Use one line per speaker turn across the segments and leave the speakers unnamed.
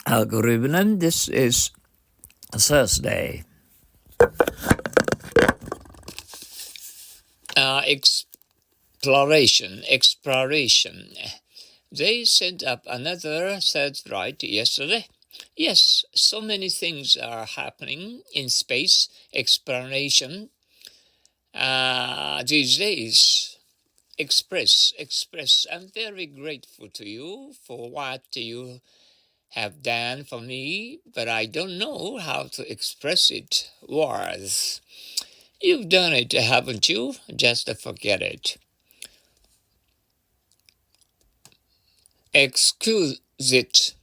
Good evening. This is Thursday. Exploration. They sent up another satellite yesterday. Yes, so many things are happening in space exploration these days. Express. I'm very grateful to you for what you have done for me, but I don't know how to express it. Words. You've done it, haven't you? Just forget it. Excuse it.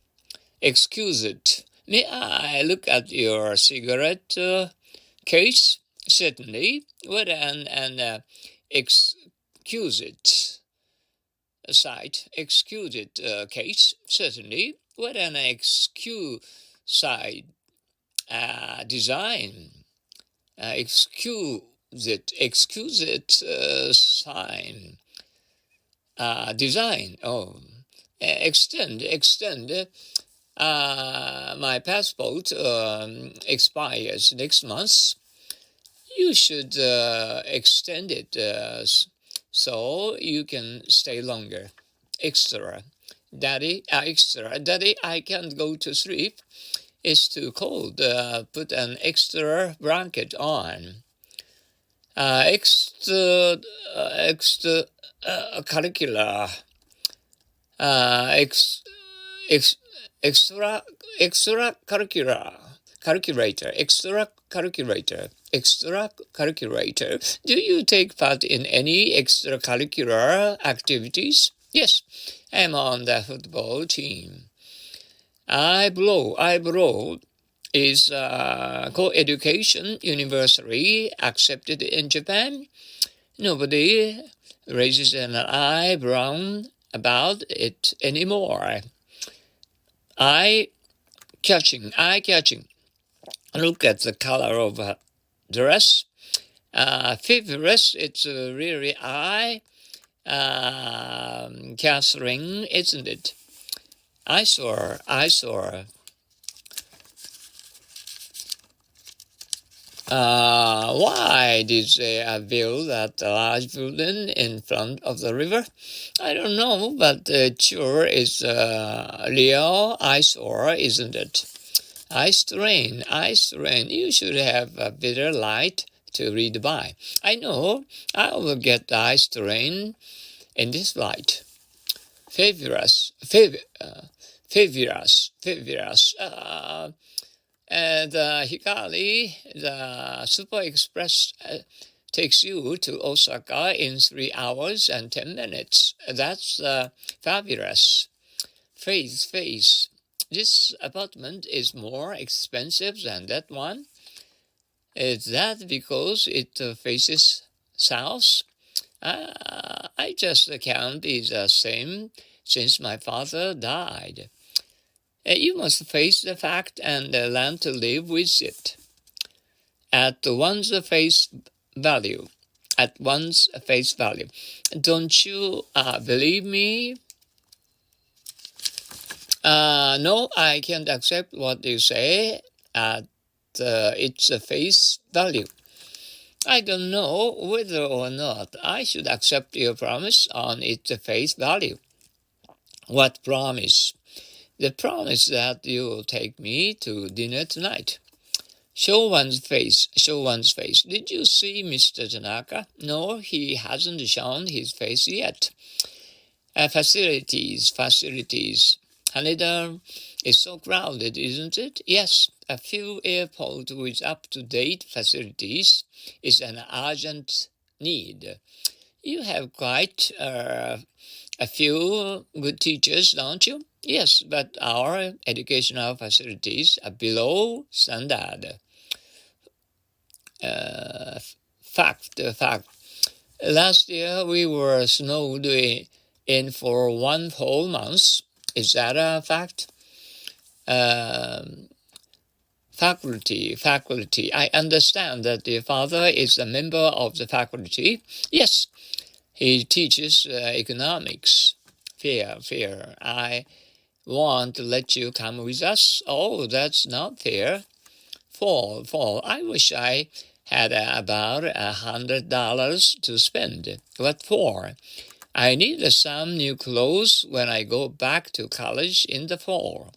Excuse it. May I look at your cigarette case? Certainly. What an excuse it site. Excuse it case? Certainly. What an excuse side design. Excuse it sign. Design. Oh, extend. My passport expires next month. You should extend it so you can stay longer. Extra. Daddy, I can't go to sleep. It's too cold. Put an extra blanket on. Extra curricular. Extra curricular. Extra curricular. Do you take part in any extracurricular activities? Yes, I'm on the football team. Eyebrow is co-education universally accepted in Japan. Nobody raises an eyebrow about it anymore. Eye-catching. Look at the color of her dress. Feverish, it's really eye-catching, isn't it? Eyesore. Why did they build that large building in front of the river? I don't know, but sure is real eyesore, isn't it? Eye strain. You should have a better light to read by. I know. I will get eye strain in this light. Fabulous. And Hikari, the Super Express, takes you to Osaka in 3 hours and 10 minutes. That's fabulous. Face. This apartment is more expensive than that one. Is that because it faces south? I just can't be the same since my father died. You must face the fact and learn to live with it. At one's face value. Don't you believe me? No, I can't accept what you say at its face value. I don't know whether or not I should accept your promise on its face value. What promise? The promise that you will take me to dinner tonight. Show one's face. Did you see Mr. Tanaka? No, he hasn't shown his face yet. Facilities. Haneda is so crowded, isn't it? Yes, a few airports with up-to-date facilities is an urgent need. You have quite a few good teachers, don't you? Yes, but our educational facilities are below standard. Fact. Last year we were snowed in for 1 whole month. Is that a fact? Faculty. I understand that your father is a member of the faculty. Yes, he teaches economics. Fair. I want to let you come with us. Oh, that's not fair. Fall. I wish I had about $100 to spend. What for? I need some new clothes when I go back to college in the fall.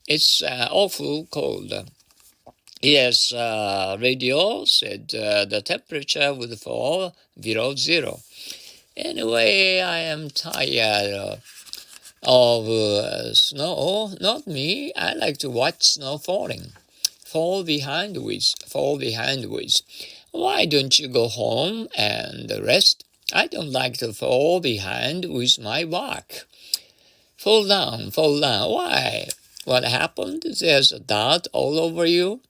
It's awful cold. Yes, radio said the temperature would fall below zero. Anyway, I am tired of snow. Not me. I like to watch snow falling. Fall behind with. Why don't you go home and rest? I don't like to fall behind with my work. Fall down. Why? What happened? There's a dot all over you.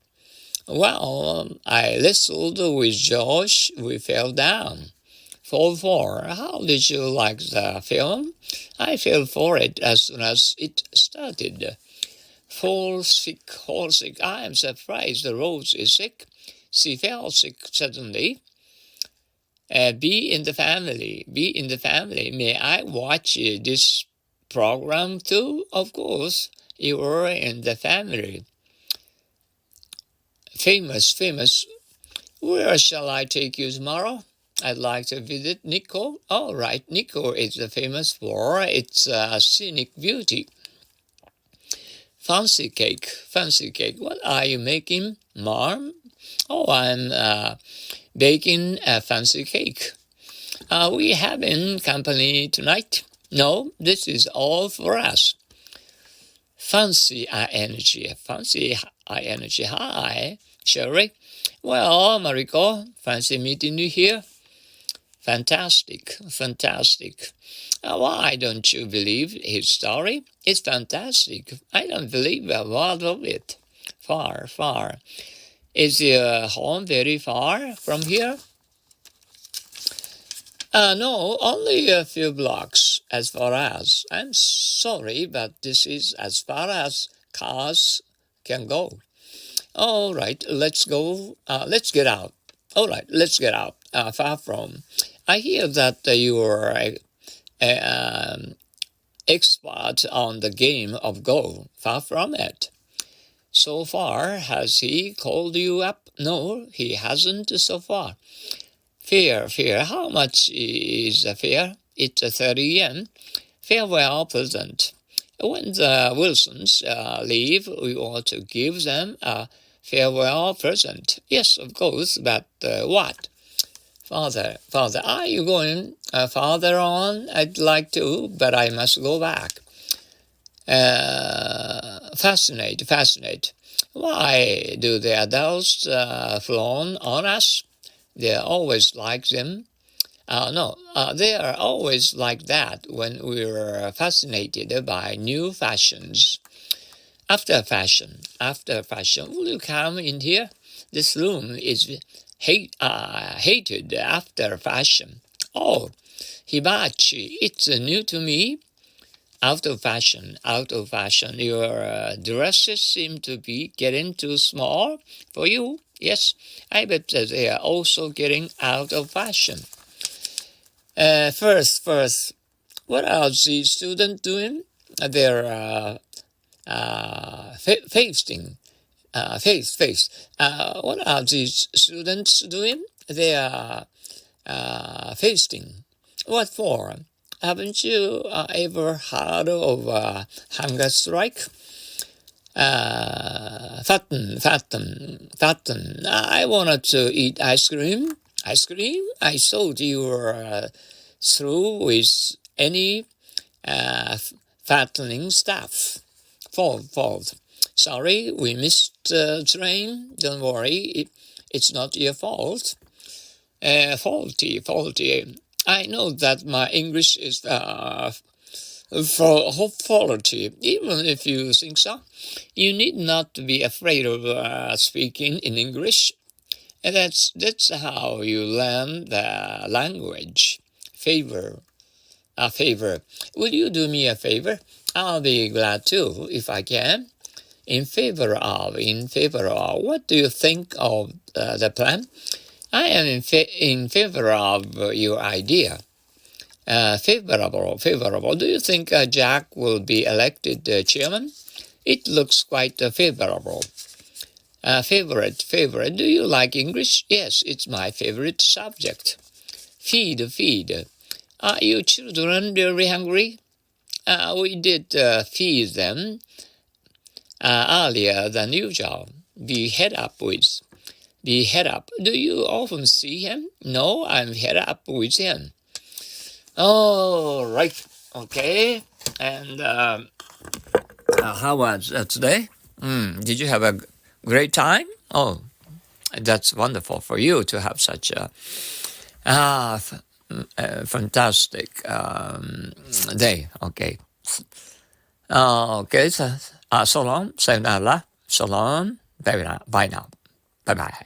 Well, I wrestled with Josh. We fell down. Fall 4. How did you like the film? I fell for it as soon as it started. Fall sick. I am surprised Rose is sick. She fell sick suddenly. Be in the family. May I watch this program too? Of course, you are in the family. Famous. Where shall I take you tomorrow? I'd like to visit Nikko. All right, Nikko is famous for its scenic beauty. Fancy cake. What are you making, Mom? Oh, I'm baking a fancy cake. Are we having company tonight? No, this is all for us. Fancy ing. Hi, Sherry. Well, Mariko, fancy meeting you here. Fantastic. Why don't you believe his story? It's fantastic. I don't believe a word of it. Far. Is your home very far from here? No, only a few blocks as far as. I'm sorry, but this is as far as cars can go. All right, let's go. Let's get out. All right, let's get out. Far from. I hear that you are expert on the game of Go. Far from it. So far, has he called you up? No, he hasn't so far. Fare. How much is the fare? It's 30 yen. Farewell present. When the Wilsons leave, we ought to give them a farewell present. Yes, of course, but what? Father, are you going farther on? I'd like to, but I must go back. Fascinate. Why do the adults frown on us? They're always like them. They are always like that when we're fascinated by new fashions. After fashion, will you come in here? This room is hated after fashion. Oh, hibachi, it's new to me. Out of fashion. Your dresses seem to be getting too small for you. Yes, I bet that they are also getting out of fashion. First, what are the students doing? They're feasting. What are these students doing? They are feasting. What for? Haven't you ever heard of hunger strike? Fatten. I wanted to eat ice cream. I thought you were through with any fattening stuff. Fault. Sorry, we missed the train. Don't worry, it's not your fault. Faulty. I know that my English is faulty. Even if you think so, you need not be afraid of speaking in English. And that's how you learn the language. Favor. Will you do me a favor? I'll be glad to, if I can. In favor of. What do you think of the plan? I am in favor of your idea. Favorable. Do you think Jack will be elected chairman? It looks quite favorable. Favorite. Do you like English? Yes, it's my favorite subject. Feed. Are your children very hungry? We did feed them earlier than usual. Be head up. Do you often see him? No, I'm head up with him. Oh, right. Okay. And how was today? Did you have a great time? Oh, that's wonderful for you to have such a fantastic day. Okay. Okay. So long. Sayonara. So long. Bye now. Bye-bye.